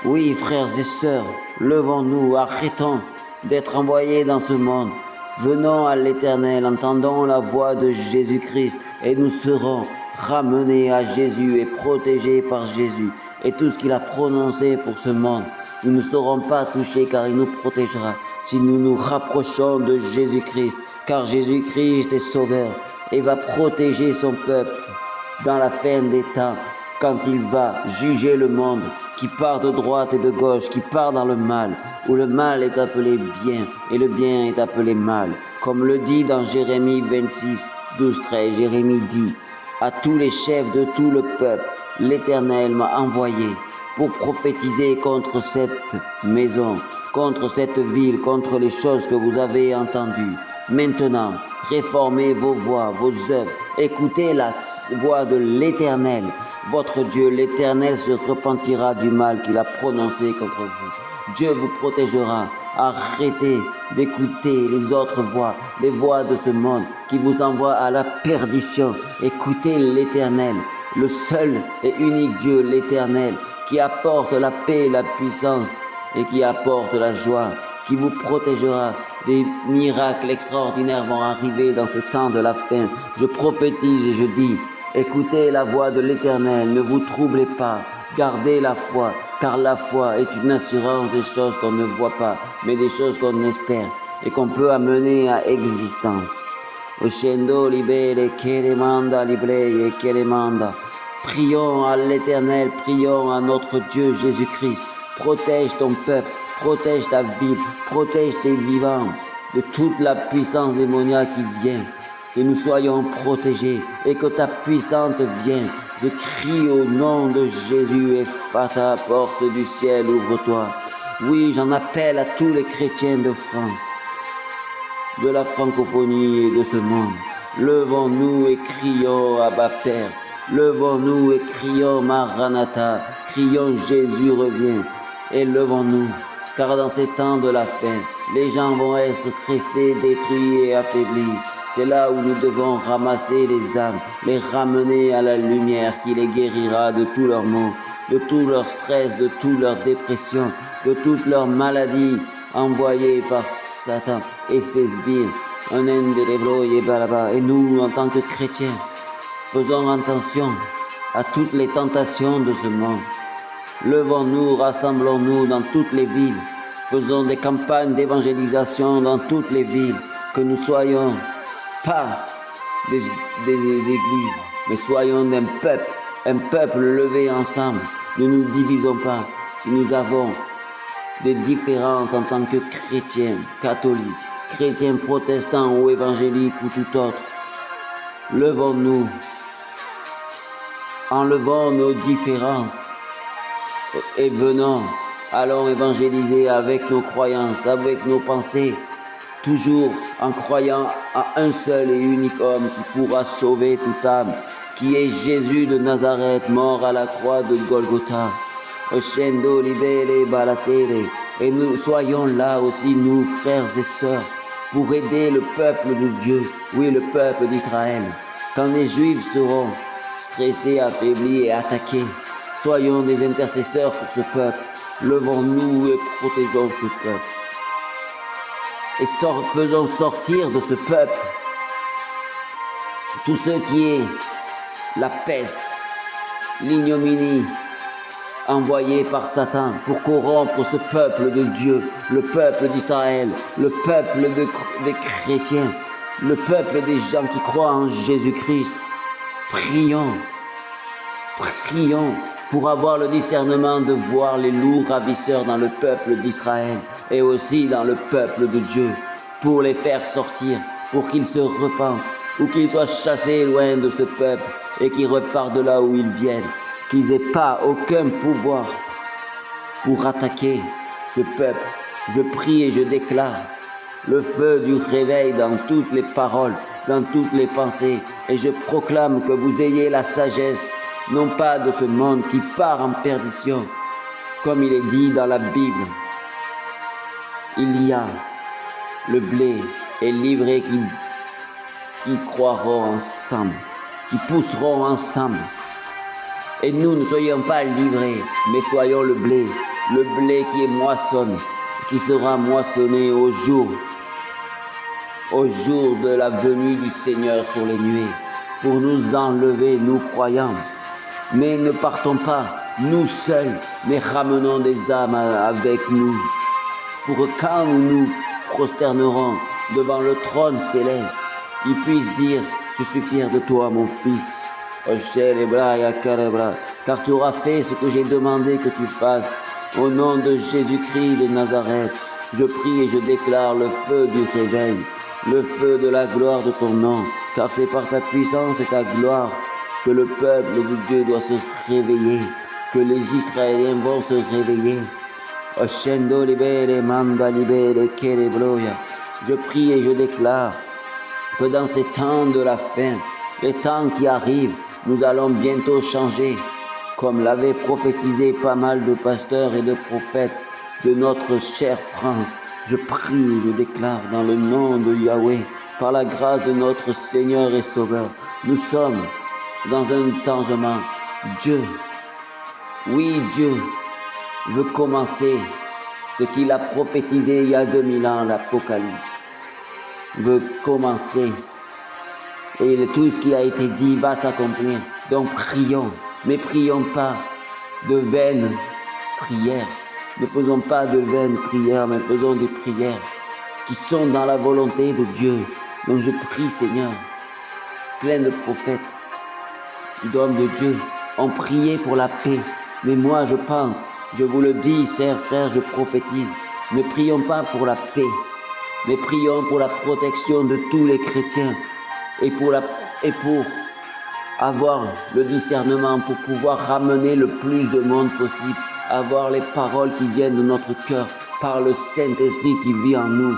Oui, frères et sœurs, levons-nous, arrêtons d'être envoyés dans ce monde. Venons à l'Éternel, entendons la voix de Jésus-Christ et nous serons ramenés à Jésus et protégés par Jésus et tout ce qu'il a prononcé pour ce monde. Nous ne serons pas touchés car il nous protégera si nous nous rapprochons de Jésus-Christ, car Jésus-Christ est sauveur et va protéger son peuple dans la fin des temps, quand il va juger le monde, qui part de droite et de gauche, qui part dans le mal, où le mal est appelé bien et le bien est appelé mal. Comme le dit dans Jérémie 26, 12, 13, Jérémie dit: à tous les chefs de tout le peuple, l'Éternel m'a envoyé pour prophétiser contre cette maison, contre cette ville, contre les choses que vous avez entendues. Maintenant, réformez vos voies, vos œuvres. Écoutez la voix de l'Éternel. Votre Dieu, l'Éternel, se repentira du mal qu'il a prononcé contre vous. Dieu vous protégera. Arrêtez d'écouter les autres voix, les voix de ce monde qui vous envoient à la perdition. Écoutez l'Éternel, le seul et unique Dieu, l'Éternel, qui apporte la paix et la puissance et qui apporte la joie, qui vous protégera. Des miracles extraordinaires vont arriver dans ces temps de la fin. Je prophétise et je dis: écoutez la voix de l'Éternel, ne vous troublez pas, gardez la foi, car la foi est une assurance des choses qu'on ne voit pas, mais des choses qu'on espère et qu'on peut amener à existence. Oscendo libere kelemanda libreye kelemanda. Prions à l'Éternel, prions à notre Dieu Jésus-Christ. Protège ton peuple, protège ta ville, protège tes vivants de toute la puissance démoniaque qui vient. Que nous soyons protégés et que ta puissance vienne. Je crie au nom de Jésus, Ephata, porte du ciel, ouvre-toi. Oui, j'en appelle à tous les chrétiens de France, de la francophonie et de ce monde. Levons-nous et crions Abba Père. Levons-nous et crions Maranatha. Crions Jésus revient. Et levons-nous, car dans ces temps de la fin, les gens vont être stressés, détruits et affaiblis. C'est là où nous devons ramasser les âmes, les ramener à la lumière qui les guérira de tous leurs maux, de tout leur stress, de toute leur dépression, de toutes leurs maladies envoyées par Satan et ses sbires. Et nous, en tant que chrétiens, faisons attention à toutes les tentations de ce monde. Levons-nous, rassemblons-nous dans toutes les villes. Faisons des campagnes d'évangélisation dans toutes les villes. Que nous soyons pas des églises, mais soyons un peuple levé ensemble. Ne nous divisons pas. Si nous avons des différences en tant que chrétiens, catholiques, chrétiens protestants ou évangéliques ou tout autre, levons-nous, enlevons nos différences et venons, allons évangéliser avec nos croyances, avec nos pensées, toujours en croyant à un seul et unique homme qui pourra sauver toute âme, qui est Jésus de Nazareth, mort à la croix de Golgotha. Oscendo libere balatere. Et nous soyons là aussi, nous, frères et sœurs, pour aider le peuple de Dieu, oui, le peuple d'Israël. Quand les Juifs seront stressés, affaiblis et attaqués, soyons des intercesseurs pour ce peuple. Levons-nous et protégeons ce peuple. Et faisons sortir de ce peuple tout ce qui est la peste, l'ignominie envoyée par Satan pour corrompre ce peuple de Dieu, le peuple d'Israël, le peuple des chrétiens, le peuple des gens qui croient en Jésus-Christ. Prions pour avoir le discernement de voir les loups ravisseurs dans le peuple d'Israël et aussi dans le peuple de Dieu, pour les faire sortir, pour qu'ils se repentent, ou qu'ils soient chassés loin de ce peuple et qu'ils repartent de là où ils viennent, qu'ils n'aient pas aucun pouvoir pour attaquer ce peuple. Je prie et je déclare le feu du réveil dans toutes les paroles, dans toutes les pensées, et je proclame que vous ayez la sagesse, non pas de ce monde qui part en perdition, comme il est dit dans la Bible. Il y a le blé et l'ivraie qui croiront ensemble, qui pousseront ensemble. Et nous ne soyons pas livrés, mais soyons le blé, le blé qui est moissonne, qui sera moissonné au jour de la venue du Seigneur sur les nuées, pour nous enlever, nous croyants. Mais ne partons pas, nous seuls, mais ramenons des âmes avec nous, pour que quand nous nous prosternerons devant le trône céleste, ils puissent dire, je suis fier de toi, mon fils, car tu auras fait ce que j'ai demandé que tu fasses. Au nom de Jésus-Christ de Nazareth, je prie et je déclare le feu du réveil, le feu de la gloire de ton nom, car c'est par ta puissance et ta gloire que le peuple de Dieu doit se réveiller, que les Israéliens vont se réveiller. Je prie et je déclare que dans ces temps de la fin, les temps qui arrivent, nous allons bientôt changer, comme l'avaient prophétisé pas mal de pasteurs et de prophètes de notre chère France. Je prie et je déclare dans le nom de Yahweh, par la grâce de notre Seigneur et Sauveur, nous sommes dans un changement. Dieu, oui, Dieu veut commencer ce qu'il a prophétisé il y a 2000 ans, l'Apocalypse veut commencer. Et tout ce qui a été dit va s'accomplir. Donc prions, mais prions pas de vaines prières. Ne faisons pas de vaines prières, mais faisons des prières qui sont dans la volonté de Dieu. Donc je prie, Seigneur, plein de prophètes, d'hommes de Dieu, ont prié pour la paix. Mais moi, je pense, je vous le dis, chers frères, je prophétise, ne prions pas pour la paix, mais prions pour la protection de tous les chrétiens et pour avoir le discernement pour pouvoir ramener le plus de monde possible, avoir les paroles qui viennent de notre cœur par le Saint-Esprit qui vit en nous.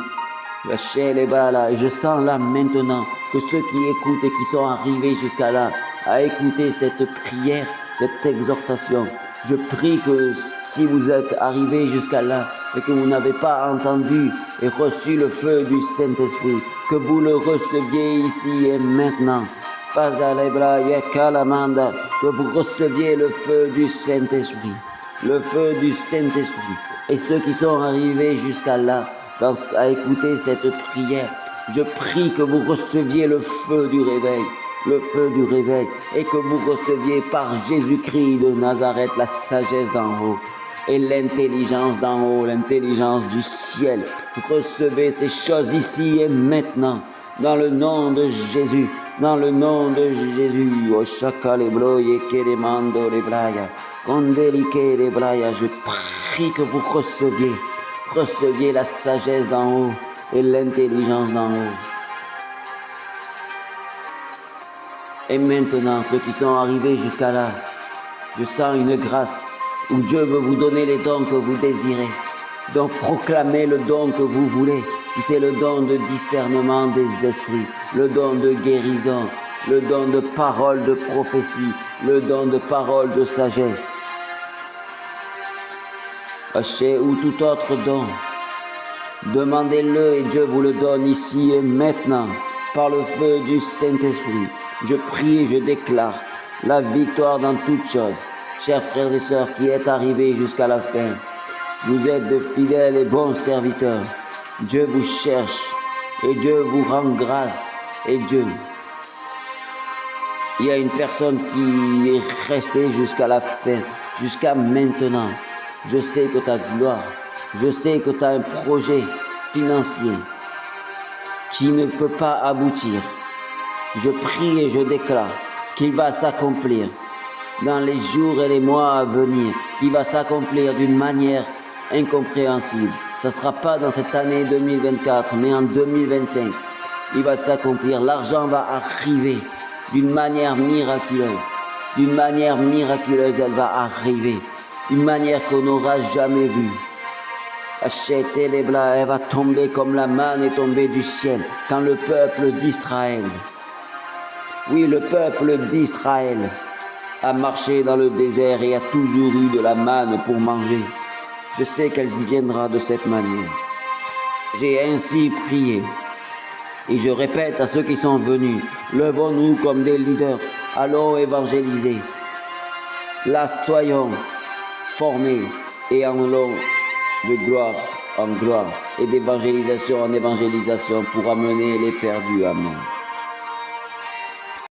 Je sens là maintenant que ceux qui écoutent et qui sont arrivés jusqu'à là, à écouter cette prière, cette exhortation, je prie que si vous êtes arrivés jusqu'à là et que vous n'avez pas entendu et reçu le feu du Saint-Esprit, que vous le receviez ici et maintenant. Que vous receviez le feu du Saint-Esprit. Le feu du Saint-Esprit. Et ceux qui sont arrivés jusqu'à là, à écouter cette prière, je prie que vous receviez le feu du réveil. Le feu du réveil, et que vous receviez par Jésus-Christ de Nazareth la sagesse d'en haut et l'intelligence d'en haut, l'intelligence du ciel. Recevez ces choses ici et maintenant, dans le nom de Jésus, dans le nom de Jésus. Je prie que vous receviez la sagesse d'en haut et l'intelligence d'en haut. Et maintenant, ceux qui sont arrivés jusqu'à là, je sens une grâce où Dieu veut vous donner les dons que vous désirez. Donc proclamez le don que vous voulez. Si c'est le don de discernement des esprits, le don de guérison, le don de parole de prophétie, le don de parole de sagesse, ou tout autre don, demandez-le et Dieu vous le donne ici et maintenant par le feu du Saint-Esprit. Je prie et je déclare la victoire dans toutes choses. Chers frères et sœurs qui êtes arrivés jusqu'à la fin, vous êtes de fidèles et bons serviteurs. Dieu vous cherche et Dieu vous rend grâce. Et Dieu, il y a une personne qui est restée jusqu'à la fin, jusqu'à maintenant. Je sais que ta gloire, je sais que tu as un projet financier qui ne peut pas aboutir. Je prie et je déclare qu'il va s'accomplir dans les jours et les mois à venir, qu'il va s'accomplir d'une manière incompréhensible. Ce ne sera pas dans cette année 2024, mais en 2025. Il va s'accomplir. L'argent va arriver d'une manière miraculeuse. D'une manière miraculeuse, elle va arriver. D'une manière qu'on n'aura jamais vue. Achetez les blas, elle va tomber comme la manne est tombée du ciel quand le peuple d'Israël, oui, le peuple d'Israël a marché dans le désert et a toujours eu de la manne pour manger. Je sais qu'elle viendra de cette manière. J'ai ainsi prié. Et je répète à ceux qui sont venus, levons-nous comme des leaders, allons évangéliser. Là, soyons formés, et allons de gloire en gloire et d'évangélisation en évangélisation pour amener les perdus. Amen.